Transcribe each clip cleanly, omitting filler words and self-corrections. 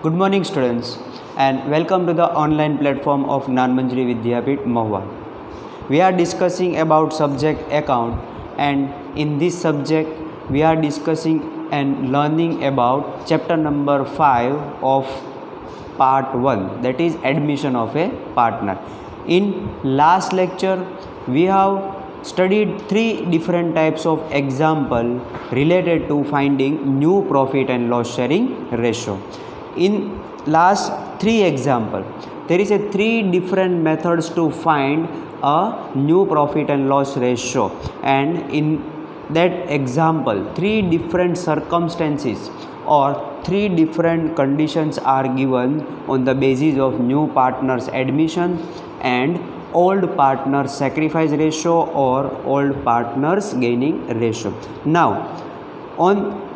Good morning students and welcome to the online platform of Nanmanjari Vidyapeeth Mahua. We are discussing about subject account, and in this subject we are discussing and learning about chapter number 5 of part 1, that is admission of a partner. In last lecture we have studied 3 different types of example related to finding new profit and loss sharing ratio. In last 3 example there is a 3 different methods to find a new profit and loss ratio, and in that example 3 different circumstances or 3 different conditions are given on the basis of new partners admission and old partners sacrifice ratio or old partners gaining ratio. Now on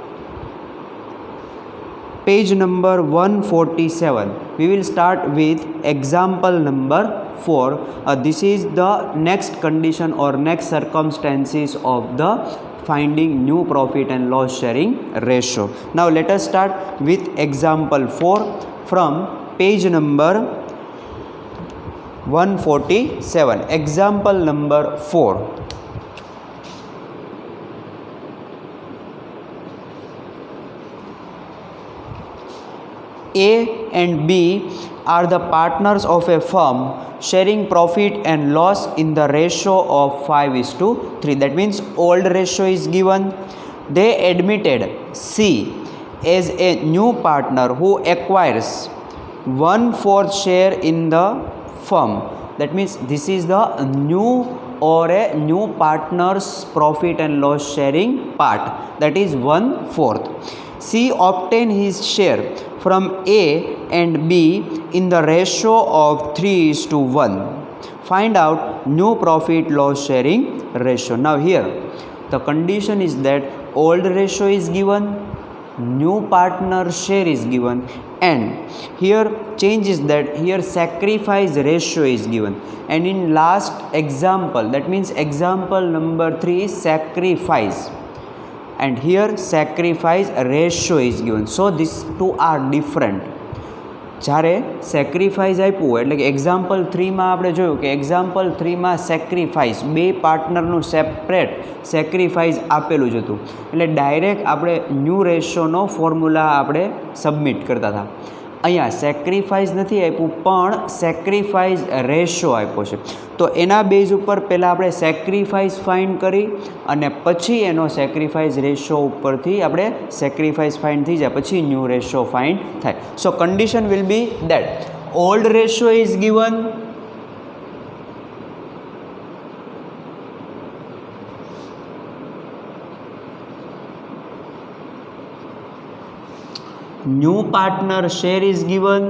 page number 147 we will start with example number 4. This is the next condition or next circumstances of the finding new profit and loss sharing ratio. Now let us start with example 4 from page number 147. Example number 4. A and B are the partners of a firm sharing profit and loss in the ratio of 5:3. That means old ratio is given. They admitted C as a new partner who acquires 1/4 share in the firm. That means this is the new or a new partner's profit and loss sharing part, that is 1/4. C obtained his share from A and B in the ratio of 3:1. Find out new profit loss sharing ratio. Now here the condition is that old ratio is given, new partner share is given, and here change is that here sacrifice ratio is given. And in last example, that means example number 3 is sacrifice, and here sacrifice ratio is given. So these two are different. જ્યારે sacrifice આપ્યું એટલે કે example 3માં આપણે જોયું કે example 3માં sacrifice બે પાર્ટનરનું separate sacrifice આપેલું જ હતું, એટલે ડાયરેક્ટ આપણે ન્યૂ રેશિયોનો ફોર્મ્યુલા આપણે સબમિટ કરતા હતા. અહીંયા સેક્રિફાઈસ નથી આપ્યું પણ સેક્રિફાઈસ રેશિયો આપ્યો છે. તો એના બેઝ ઉપર પહેલાં આપણે સેક્રિફાઈસ ફાઇન્ડ કરી અને પછી એનો સેક્રિફાઈસ રેશિયો ઉપરથી આપણે સેક્રિફાઈસ ફાઇન્ડ થઈ જાય પછી ન્યૂ રેશિયો ફાઇન્ડ થાય. So condition will be that old ratio is given, new partner share is given,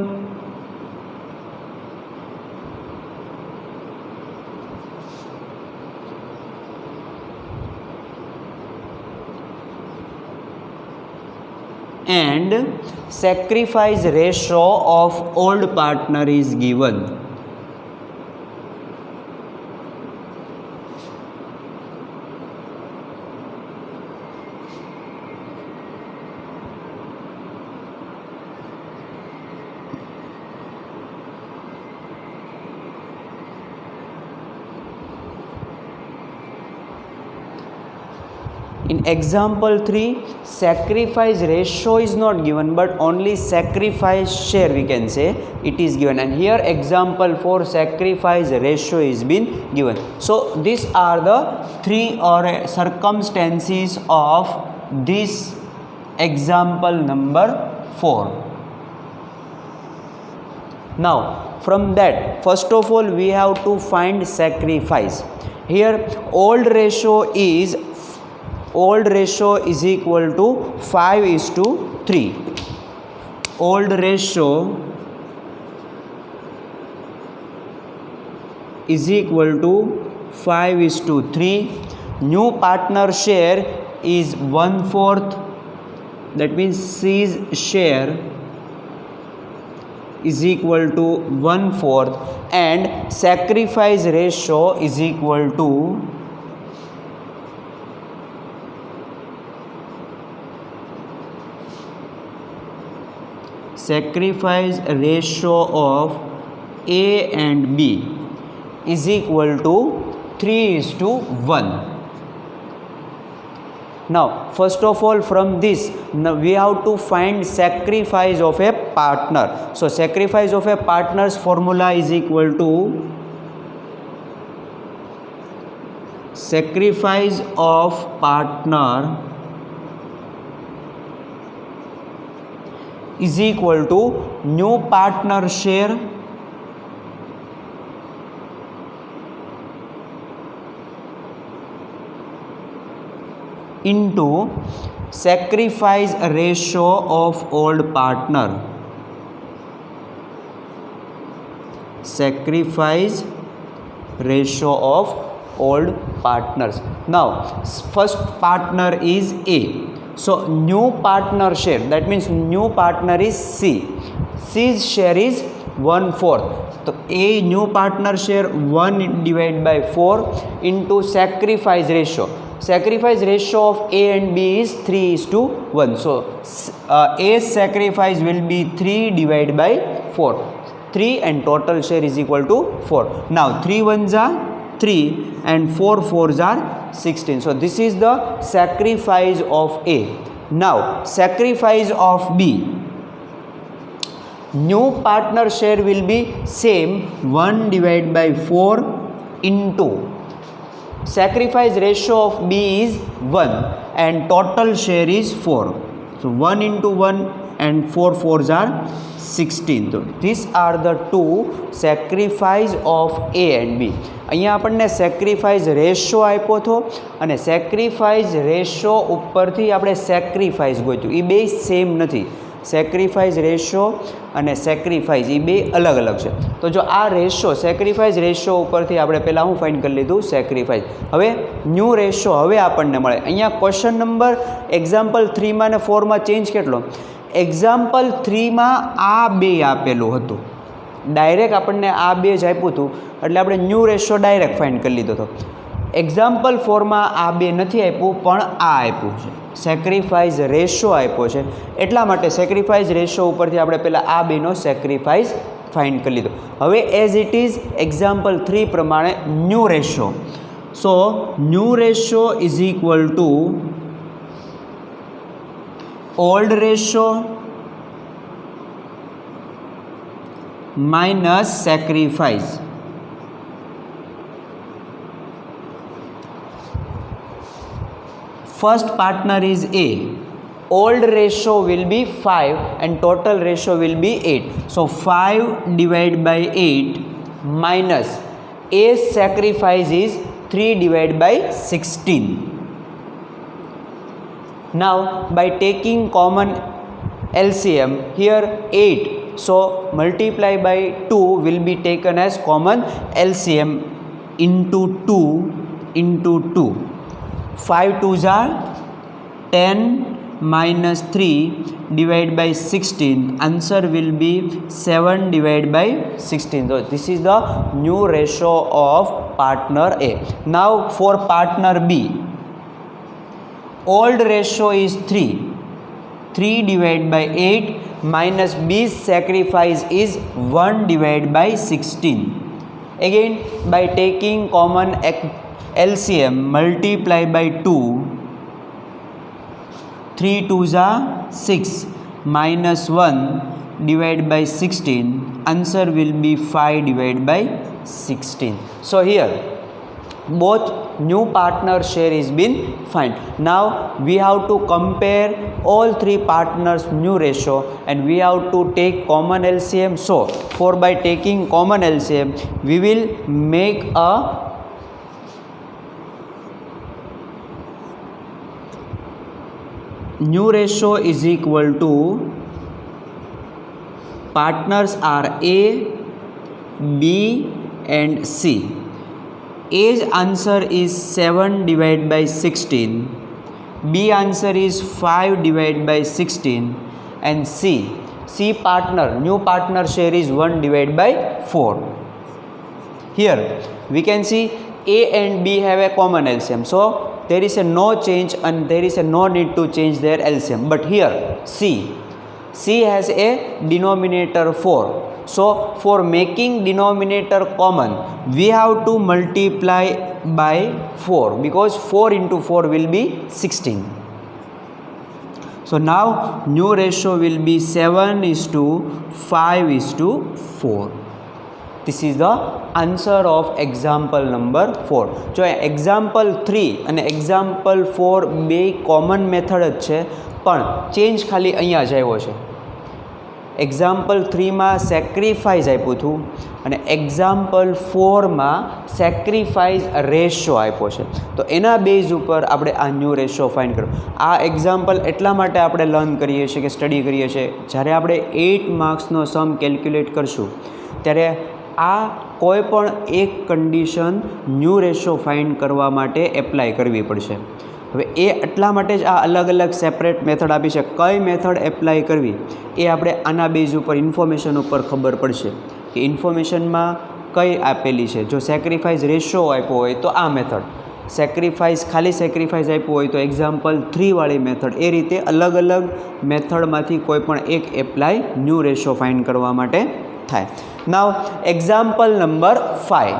and sacrifice ratio of old partner is given. In example 3 sacrifice ratio is not given but only sacrifice share we can say it is given, and here example 4 sacrifice ratio is been given. So these are the 3 or circumstances of this example number 4. Now from that first of all we have to find sacrifice. Here old ratio is equal to 5:3. Old ratio is equal to 5:3. New partner share is 1/4. That means C's share is equal to 1/4, and sacrifice ratio is equal to sacrifice ratio of A and B is equal to 3:1. Now first of all, from this we have to find sacrifice of a partner. So sacrifice of a partner's formula is equal to sacrifice of partner is equal to new partner share into sacrifice ratio of old partner. Sacrifice ratio of old partners. Now first partner is A. So new partner share, that means new partner is C. C's share is 1/4. So A new partner share 1 divided by 4 into sacrifice ratio. Sacrifice ratio of A and B is 3:1. So A's sacrifice will be 3 divided by 4. 3 and total share is equal to 4. Now 3 ones are 3 and 4 fours are 16. So this is the sacrifice of A. Now sacrifice of B. New partner share will be same, 1 divided by 4 into sacrifice ratio of B is 1 and total share is 4. So 1 into 1 and 4 fours are 16. So these are the two sacrifice of A and B. અહીંયા આપણને sacrifice ratio આપ્યો હતો અને sacrifice ratio ઉપરથી આપણે sacrifice ગોત્યું. એ બે same નથી. Sacrifice ratio અને સેક્રિફાઈસ એ બે અલગ અલગ છે. તો જો આ રેશિયો સેક્રિફાઈસ રેશિયો ઉપરથી આપણે પહેલાં હું ફાઇન્ડ કરી લીધું સેક્રિફાઈસ. હવે ન્યૂ રેશિયો હવે આપણને મળે. અહીંયા ક્વેશ્ચન નંબર એક્ઝામ્પલ 3માં અને 4માં ચેન્જ કેટલો? એક્ઝામ્પલ 3માં આ બે આપેલું હતું, ડાયરેક્ટ આપણને આ બે જ આપ્યું હતું એટલે આપણે ન્યૂ રેશિયો ડાયરેક્ટ ફાઇન્ડ કરી લીધો હતો. એક્ઝામ્પલ 4માં આ બે નથી આપ્યું પણ આ આપ્યું છે, સેક્રિફાઈસ રેશિયો આપ્યો છે. એટલા માટે સેક્રિફાઈસ રેશિયો ઉપરથી આપણે પહેલાં આ બેનો સેક્રિફાઈસ ફાઇન્ડ કરી લીધો. હવે એઝ ઇટ ઇઝ એક્ઝામ્પલ 3 પ્રમાણે new ratio. So new ratio is equal two old ratio minus sacrifice. First partner is A. Old ratio will be 5 and total ratio will be 8. So 5 divided by 8 minus A's sacrifice is 3 divided by 16. Now by taking common LCM, here 8. So multiply by 2 will be taken as common LCM into 2 into 2. 5 2s are 10 minus 3 divided by 16. Answer will be 7 divided by 16. So this is the new ratio of partner A. Now for partner B, old ratio is 3. 3 divided by 8 minus B's sacrifice is 1 divided by 16. Again by taking common LCM, multiply by 2. 3 2s are 6 minus 1 divided by 16. Answer will be 5 divided by 16. So here both new partner share is been found. Now we have to compare all three partners new ratio and we have to take common LCM. So for by taking common LCM we will make a new ratio is equal to partners are A, B and C. A's answer is 7 divided by 16. B answer is 5 divided by 16 and C partner new partner share is 1 divided by 4. Here we can see A and B have a common LCM, so there is a no change and there is a no need to change their LCM. But here C C has a denominator 4. So for making denominator common, we have to multiply by 4 because 4 into 4 will be 16. So now new ratio will be 7:5:4. This is the answer of example number 4. જો example 3 અને example 4 બે common method જ છે, પણ change ખાલી અહીંયા જ આવ્યો છે. એક્ઝામ્પલ 3માં સેક્રિફાઈસ આપ્યું હતું અને એક્ઝામ્પલ 4માં સેક્રિફાઈસ રેશિયો આપ્યો છે. તો એના બેઝ ઉપર આપણે આ ન્યૂ રેશિયો ફાઇન્ડ કરો. આ એક્ઝામ્પલ એટલા માટે આપણે લર્ન કરીએ છીએ કે સ્ટડી કરીએ છીએ, જ્યારે આપણે 8 માર્ક્સનો સમ કેલ્ક્યુલેટ કરશું ત્યારે આ કોઈ પણ એક કન્ડિશન ન્યૂ રેશિયો ફાઇન્ડ કરવા માટે એપ્લાય કરવી પડશે. હવે એ એટલા માટે જ આ અલગ અલગ સેપરેટ મેથડ આપી છે. કઈ મેથડ એપ્લાય કરવી એ આપણે આના બેઝ ઉપર ઇન્ફોર્મેશન ઉપર ખબર પડશે કે ઇન્ફોર્મેશનમાં કઈ આપેલી છે. જો સેક્રિફાઈસ રેશિયો આપ્યો હોય તો આ મેથડ, ખાલી સેક્રિફાઈસ આપ્યું હોય તો એક્ઝામ્પલ 3 વાળી મેથડ. એ રીતે અલગ અલગ મેથડમાંથી કોઈ પણ એક એપ્લાય ન્યૂ રેશિયો ફાઇન્ડ કરવા માટે થાય. નાવ example number 5.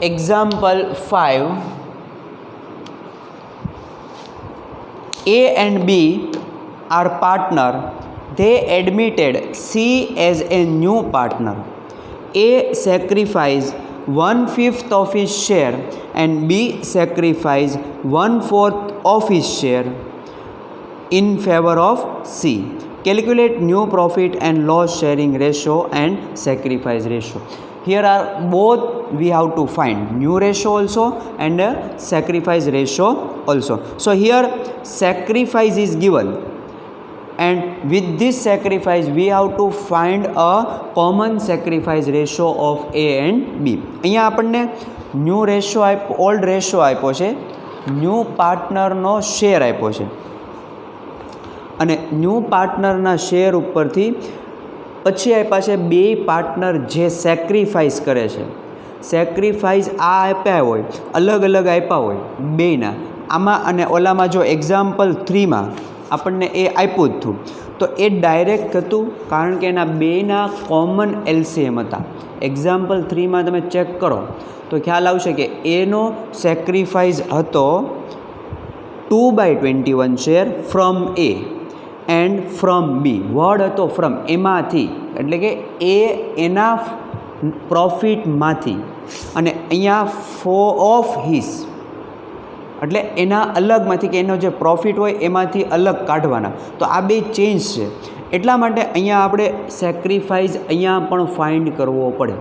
Example 5. A and B are partner. They admitted C as a new partner. A sacrificed 1/5 of his share and B sacrificed 1/4 of his share in favor of C. Calculate new profit and loss sharing ratio and sacrifice ratio. Here are both we have to find, new ratio also and sacrifice ratio also. So here sacrifice is given and with this sacrifice we have to find a common sacrifice ratio of A and B. અહીંયા આપણને new ratio old ratio આપ્યો છે, new પાર્ટનરનો share આપ્યો છે અને new પાર્ટનરના share ઉપરથી પછી આપ્યા છે બે પાર્ટનર જે સેક્રિફાઈસ કરે છે. સેક્રિફાઈસ આ આપ્યા હોય, અલગ અલગ આપ્યા હોય બેના, આમાં અને ઓલામાં જો એક્ઝામ્પલ 3માં આપણને એ આપ્યું જ હતું તો એ ડાયરેક્ટ હતું કારણ કે એના બેના કોમન એલસીએમ હતા. એક્ઝામ્પલ 3માં તમે ચેક કરો તો ખ્યાલ આવશે કે એનો સેક્રિફાઈસ હતો 2/21 share from A and from B. Word હતો ફ્રોમ, એમાંથી, એટલે કે એ એના પ્રોફિટમાંથી અને અહીંયા ઓફ હિસ એટલે એના અલગમાંથી કે એનો જે પ્રોફિટ હોય એમાંથી અલગ કાઢવાના. તો આ બે ચેન્જ છે, એટલા માટે અહીંયા આપણે સેક્રિફાઈસ અહીંયા પણ ફાઇન્ડ કરવો પડે.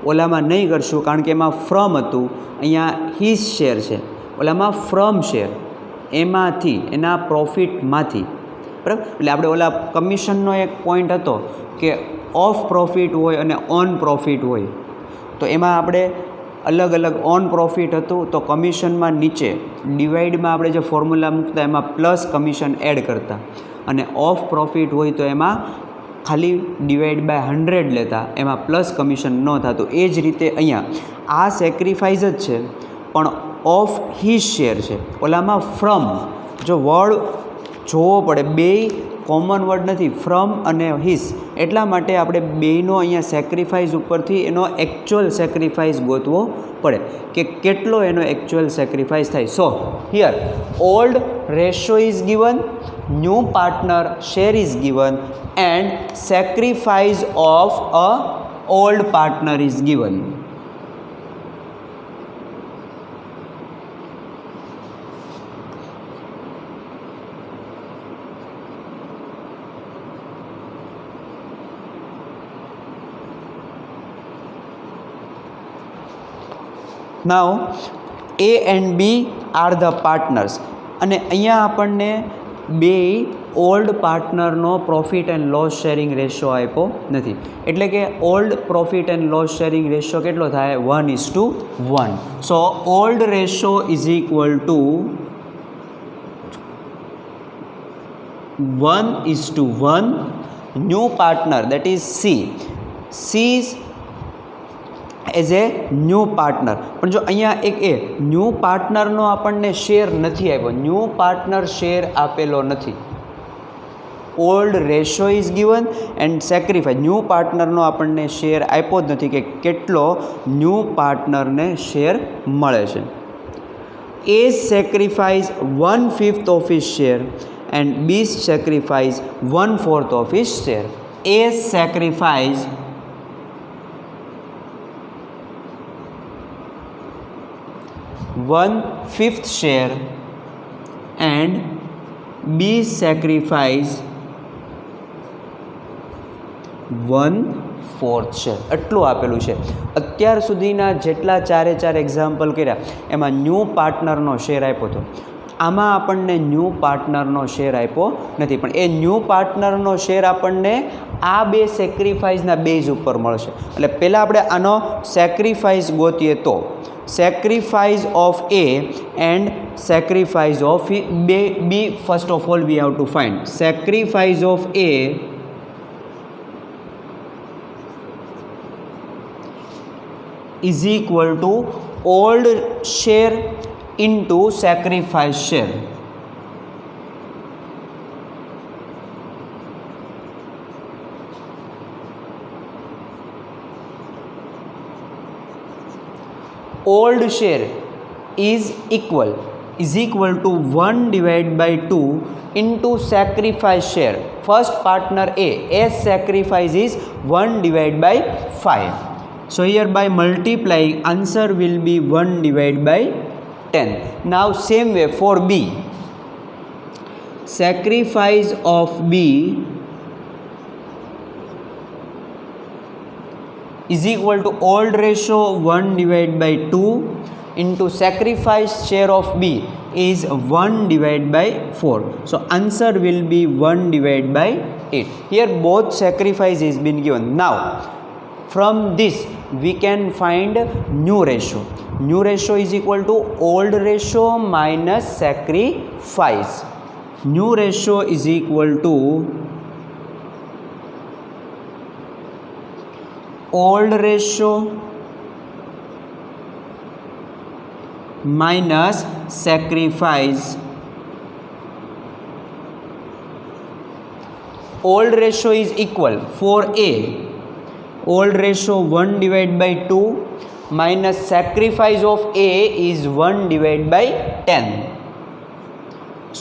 ઓલામાં નહીં કરશું કારણ કે એમાં ફ્રોમ હતું, અહીંયા હિસ શેર છે, ઓલામાં ફ્રોમ શેર, એમાંથી એના પ્રોફિટમાંથી. બરાબર, એટલે આપણે ઓલા કમિશનનો એક પોઈન્ટ હતો કે ઓફ પ્રોફિટ હોય અને ઓન પ્રોફિટ હોય, તો એમાં આપણે અલગ અલગ ઓન પ્રોફિટ હતું તો કમિશનમાં નીચે ડિવાઈડમાં આપણે જે ફોર્મ્યુલા મૂકતા એમાં પ્લસ કમિશન એડ કરતા, અને ઓફ પ્રોફિટ હોય તો એમાં ખાલી ડિવાઈડ બાય 100 લેતા, એમાં પ્લસ કમિશન ન થતું. એ જ રીતે અહીંયા આ સેક્રિફાઈસ જ છે પણ ઓફ હિસ શેર છે, ઓલામાં ફ્રોમ. જો વર્ડ જોવો પડે, બે કોમન વર્ડ નથી, ફ્રોમ અને હિસ, એટલા માટે આપણે બેનો અહીંયા સેક્રિફાઈસ ઉપરથી એનો એકચ્યુઅલ સેક્રિફાઈસ ગોતવો પડે કે કેટલો એનો એકચ્યુઅલ સેક્રિફાઈસ થાય. So here old ratio is given, new partner share is given and sacrifice of a old partner is given. Now A and B are the partners, અને અહીંયા આપણને બે ઓલ્ડ પાર્ટનરનો profit and loss sharing ratio આપ્યો નથી. એટલે કે old profit and loss sharing ratio કેટલો થાય? 1:1. So old ratio is equal to 1:1. New partner that is C as a new partner. પણ જો અહીંયા એક ન્યૂ પાર્ટનરનો આપણને શેર નથી આપ્યો, ન્યૂ પાર્ટનર શેર આપેલો નથી. Old ratio is given and sacrifice. New પાર્ટનરનો આપણને શેર આપ્યો જ નથી કે કેટલો ન્યૂ પાર્ટનરને શેર મળે છે. A sacrifice 1/5 of his share and B sacrifice 1/4 of his share. A sacrifice 1/5 share and B sacrifice 1/4 share. આટલું આપેલું છે. અત્યાર સુધીના જેટલા ચારે ચાર એક્ઝામ્પલ કર્યા એમાં ન્યૂ પાર્ટનરનો શેર આપ્યો હતો. આમાં આપણને ન્યૂ પાર્ટનરનો શેર આપ્યો નથી, પણ એ ન્યૂ પાર્ટનરનો શેર આપણને આ બે સેક્રિફાઈસના બેઝ ઉપર મળશે. એટલે પહેલાં આપણે આનો સેક્રિફાઈસ ગોતીએ તો sacrifice of A and sacrifice of B. First of all we have to find sacrifice of A is equal to old share into sacrifice share. Old share is equal to 1/2 into sacrifice share. First partner A sacrifice is 1/5. So here by multiplying answer will be 1/10. Now same way for B, sacrifice of B is equal to old ratio 1/2 into sacrifice share of B is 1/4. So answer will be 1/8. Here both sacrifice is been given. Now from this we can find new ratio. New ratio is equal to old ratio minus sacrifice. New ratio is equal to old ratio minus sacrifice. Old ratio is equal for A, old ratio 1/2 minus sacrifice of A is 1/10.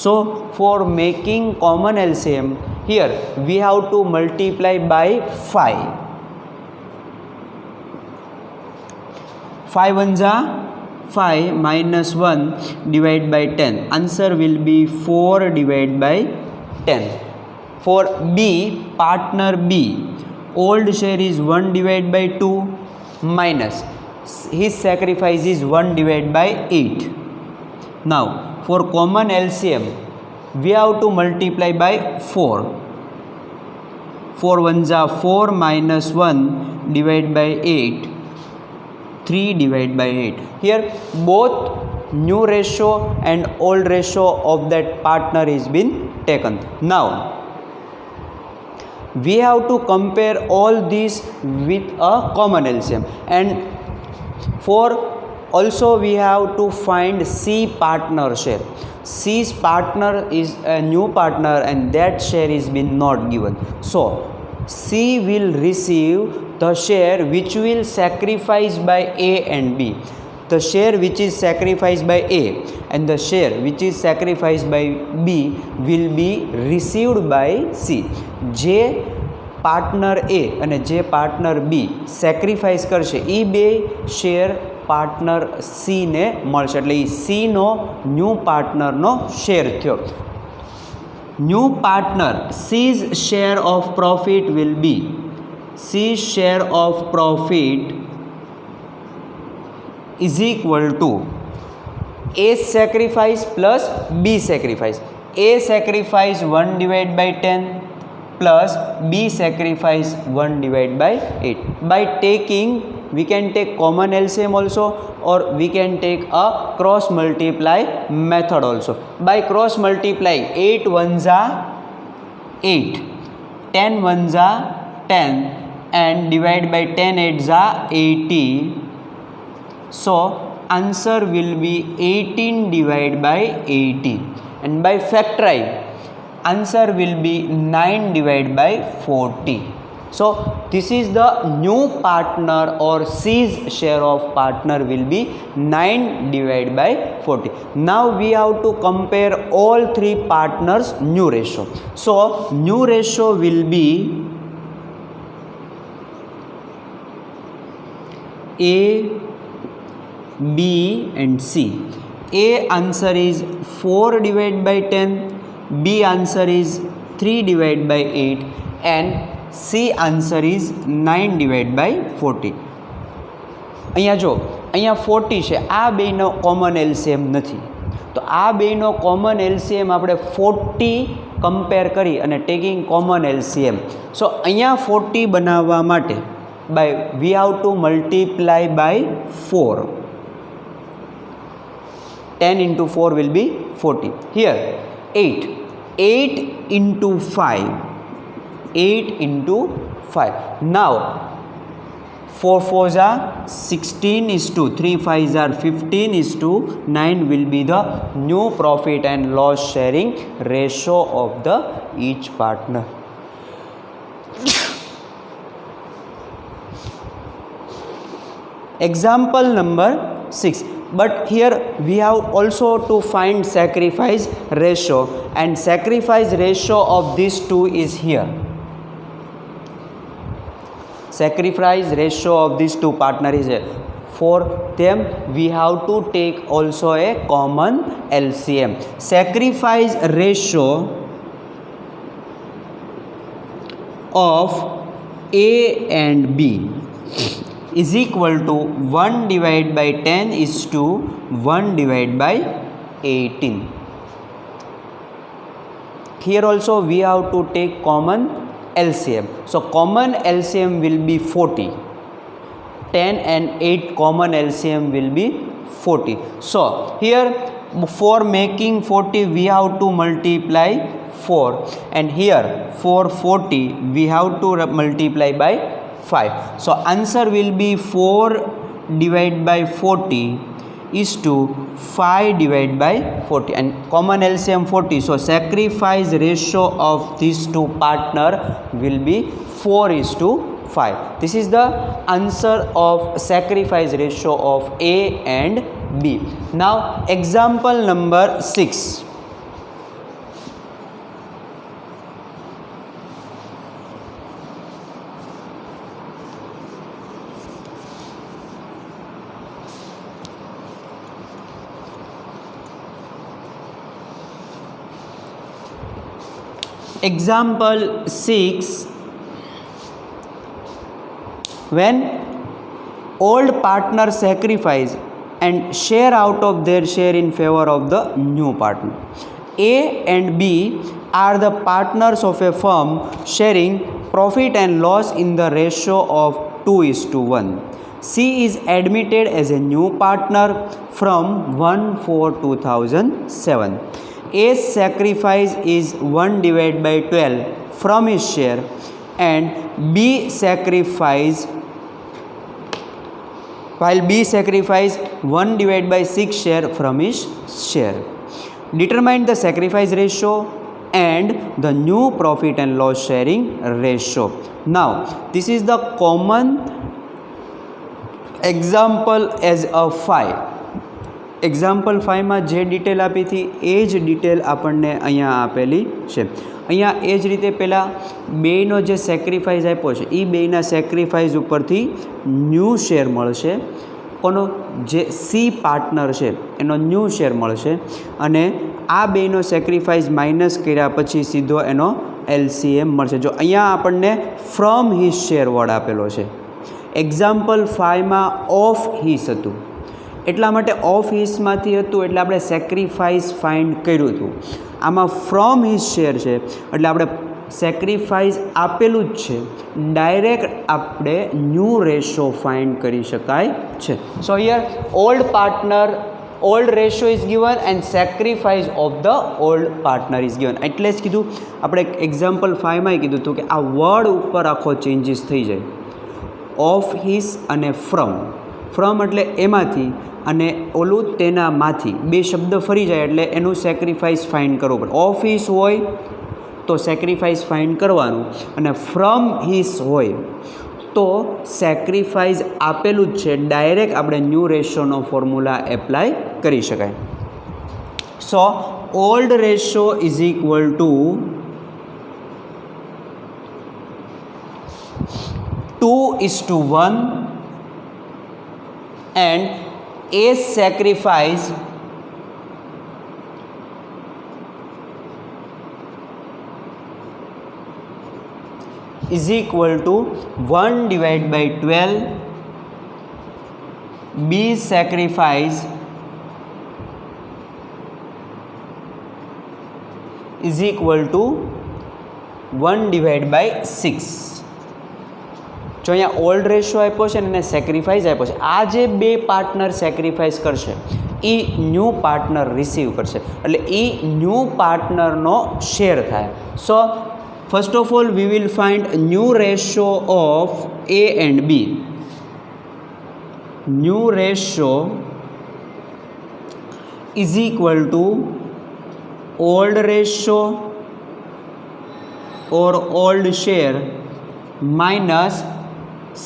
So for making common LCM here we have to multiply by 5. 5 ones are 5 minus 1 divided by 10. Answer will be 4/10. For B, partner B, old share is 1/2 minus his sacrifice is 1/8. Now for common LCM we have to multiply by 4. 4 ones are 4 minus 1 divided by 8. 3/8. Here both new ratio and old ratio of that partner is been taken. Now we have to compare all these with a common LCM, and for also we have to find C partner share. C's partner is a new partner and that share is been not given. So C will receive the share which will sacrifice by A and B. The share which is sacrificed by A and the share which is sacrificed by B will be received by C. જે partner A અને જે partner B sacrifice કરશે એ બે share partner C ને મળશે. એટલે એ C નો new પાર્ટનરનો share થયો. New partner C's share of profit will be C's share of profit is equal to A sacrifice plus B sacrifice. A sacrifice 1 divided by 10 plus B sacrifice 1 divided by 8. By taking, we can take common LCM also, or we can take a cross multiply method also. By cross multiplying, 8 ones are 8, 10 ones are 10, and divide by 10 eights are 80. So answer will be 18 divided by 80. And by factoring, answer will be 9 divided by 40. So this is the new partner, or C's share of partner will be 9 divided by 40. Now we have to compare all three partners' new ratio. So new ratio will be A, B and C. A answer is 4 divided by 10, B answer is 3 divided by 8, and C answer is 9 divided by 40. અહીંયા જો, અહીંયા 40 છે, આ બેનો common LCM નથી, તો આ બેનો કોમન એલસીએમ આપણે 40 કમ્પેર કરી અને ટેકિંગ કોમન એલસીએમ. સો અહીંયા 40 બનાવવા માટે we have to multiply by 4. 10 into 4 will be 40. Here 8 into 5, 8 into 5. Now 4 4s are 16 is to 3 5s are 15 is to 9 will be the new profit and loss sharing ratio of the each partner. Example number 6. But here we have also to find sacrifice ratio, and sacrifice ratio of these two is here. Sacrifice ratio of these two partner is here. For them we have to take also a common LCM. Sacrifice ratio of A and B is equal to 1 divided by 10 is to 1 divided by 18. Here also we have to take common LCM. So common LCM will be 40. 10 and 8 common LCM will be 40. So here for making 40 we have to multiply 4, and here for 40 we have to multiply by 5. So answer will be 4 divided by 40 is to 5 divided by 40, and common LCM 40. So sacrifice ratio of these two partner will be 4 is to 5. This is the answer of sacrifice ratio of A and B. Now example number 6. Example 6. When old partners sacrifice and share out of their share in favor of the new partner. A and B are the partners of a firm sharing profit and loss in the ratio of 2:1. C is admitted as a new partner from 1/4/2007. A's sacrifice is 1 divided by 12 from his share, and B sacrifice 1 divided by 6 share from his share. Determine the sacrifice ratio and the new profit and loss sharing ratio. Now this is the common example as a 5. Example 5માં જે detail આપી હતી એ જ detail આપણને અહીંયા આપેલી છે. અહીંયા એ જ રીતે પહેલાં બેયનો જે સેક્રિફાઈસ આપ્યો છે એ બેયના સેક્રિફાઈસ ઉપરથી ન્યૂ શેર મળશે. કોનો? જે સી પાર્ટનર છે એનો ન્યૂ શેર મળશે, અને આ બેયનો સેક્રિફાઈસ માઇનસ કર્યા પછી સીધો એનો LCM મળશે. જો અહીંયા આપણને ફ્રોમ હિઝ શેર વર્ડ આપેલો છે. એક્ઝામ્પલ 5માં ઓફ હિઝ હતું, એટલા માટે ઓફ હિસમાંથી હતું એટલે આપણે સેક્રિફાઈસ ફાઇન્ડ કર્યું હતું. આમાં ફ્રોમ હિસ શેર છે એટલે આપણે સેક્રિફાઈસ આપેલું જ છે, ડાયરેક્ટ આપણે ન્યૂ રેશો ફાઇન્ડ કરી શકાય છે. સો here old ratio is given and sacrifice of the old partner is given. એટલે જ કીધું આપણે એક્ઝામ્પલ 5માં કીધું હતું કે આ વર્ડ ઉપર આખો ચેન્જીસ થઈ જાય. ઓફ હિસ અને ફ્રોમ એટલે એમાંથી અને ઓલું તેનામાંથી, બે શબ્દ ફરી જાય એટલે એનું સેક્રિફાઈસ ફાઇન્ડ કરવું પડે. ઓફ હિસ હોય તો સેક્રિફાઈસ ફાઇન્ડ કરવાનું, અને ફ્રોમ હિસ હોય તો સેક્રિફાઈસ આપેલું જ છે, ડાયરેક્ટ આપણે ન્યૂ રેશોનો ફોર્મ્યુલા એપ્લાય કરી શકાય. So old ratio is equal to 2:1 and A's sacrifice is equal to 1/12. B's sacrifice is equal to 1/6. જો અહીંયા ઓલ્ડ રેશો આપ્યો છે અને સેક્રિફાઈસ આપ્યો છે, આ જે બે પાર્ટનર સેક્રિફાઈસ કરશે એ ન્યૂ પાર્ટનર રિસીવ કરશે, એટલે એ ન્યૂ પાર્ટનરનો શેર થાય. So first of all we will find new ratio of A and B. New ratio is equal to old ratio or old share minus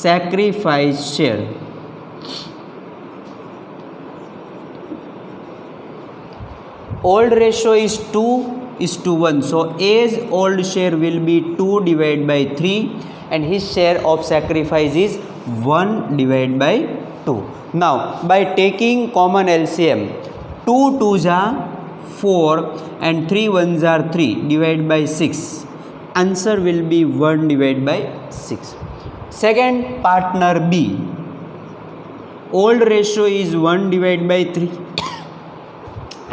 sacrifice share. Old ratio is 2:1, so A's old share will be 2/3 and his share of sacrifice is 1/2. Now by taking common LCM, 2 2s are 4 and 3 1s are 3, divide by 6, answer will be 1/6. Second partner B, old ratio is 1/3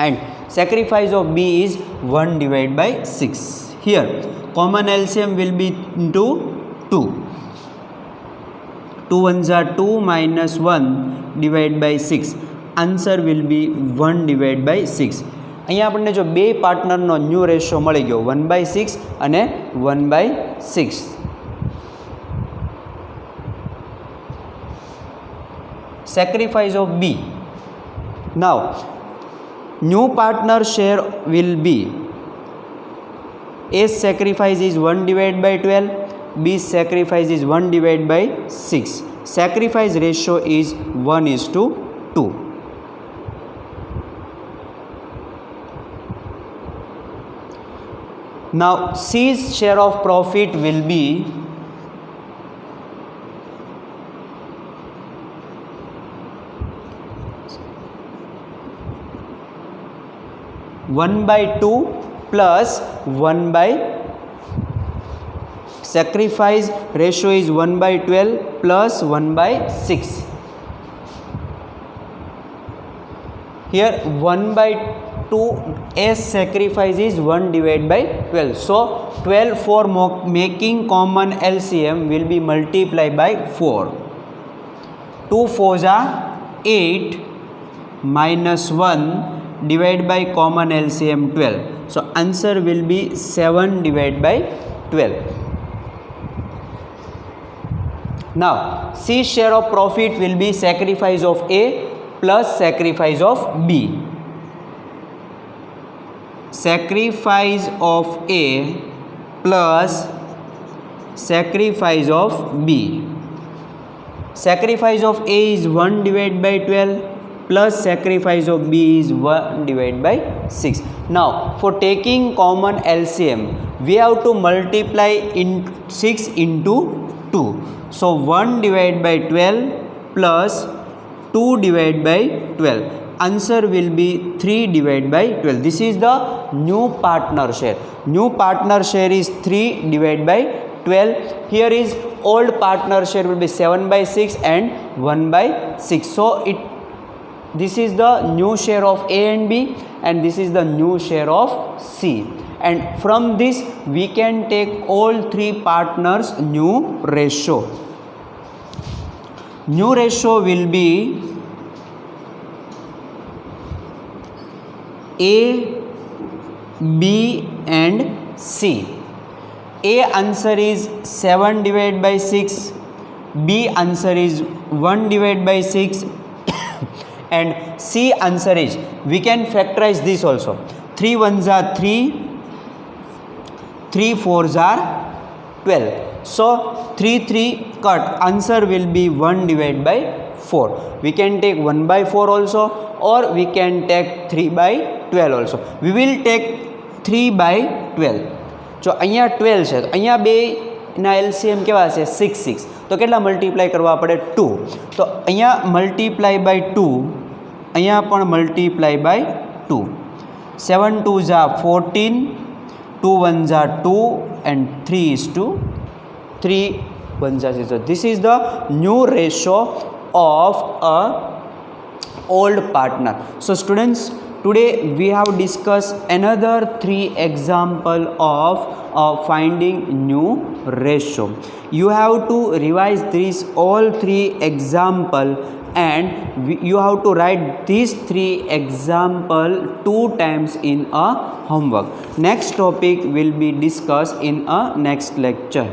and sacrifice of B is 1/6. Here common LCM will be into 2. 2 1s are 2 minus 1 divide by 6, answer will be 1/6. અહીંયા આપણને જો બે પાર્ટનરનો new ratio મળી ગયો 1/6 અને 1/6. Sacrifice of B. Now new partner share will be A's sacrifice is 1/12, B's sacrifice is 1/6. Sacrifice ratio is 1:2. Now C's share of profit will be 1/2 plus 1/, sacrifice ratio is 1/12 plus 1/6. Here 1/2 as sacrifice is 1/12. So 12 for making common LCM will be multiplied by 4. 2 4s are 8 minus 1 divided by common LCM 12. So answer will be 7/12. Now C share of profit will be sacrifice of A plus sacrifice of B. Sacrifice of A plus sacrifice of B. Sacrifice of A is 1/12 plus sacrifice of B is 1/6. Now for taking common LCM we have to multiply in 6 into 2. So 1/12 plus 2/12. Answer will be 3/12. This is the new partner share. New partner share is 3/12. Here is old partner share will be 7/6 and 1/6. So it this is the new share of A and B, and this is the new share of C, and from this we can take all three partners new ratio. New ratio will be A, B and C. A answer is 7 divided by 6, B answer is 1 divided by 6 and C answer is, we can factorize this also, 3 ones are 3, 3 fours are 12. So 3 cut, answer will be 1 divided by 4. We can take 1 by 4 also, or we can take 3 by 12 also. We will take 3 by 12. જો અહીંયા 12 છે તો અહીંયા બેના LCM કેવા છે 6 તો કેટલા મલ્ટીપ્લાય કરવા પડે 2. તો અહીંયા મલ્ટીપ્લાય બાય 2, અહીંયા પણ multiply by 2. 7 2s are 14, 2 1s are 2 and 3 is to 3 1s are 6. So this is the new ratio of a old partner. So students, today we have discussed another 3 example of finding new ratio. You have to revise these all 3 example, and you have to write these 3 example 2 times in a homework. Next topic will be discussed in a next lecture.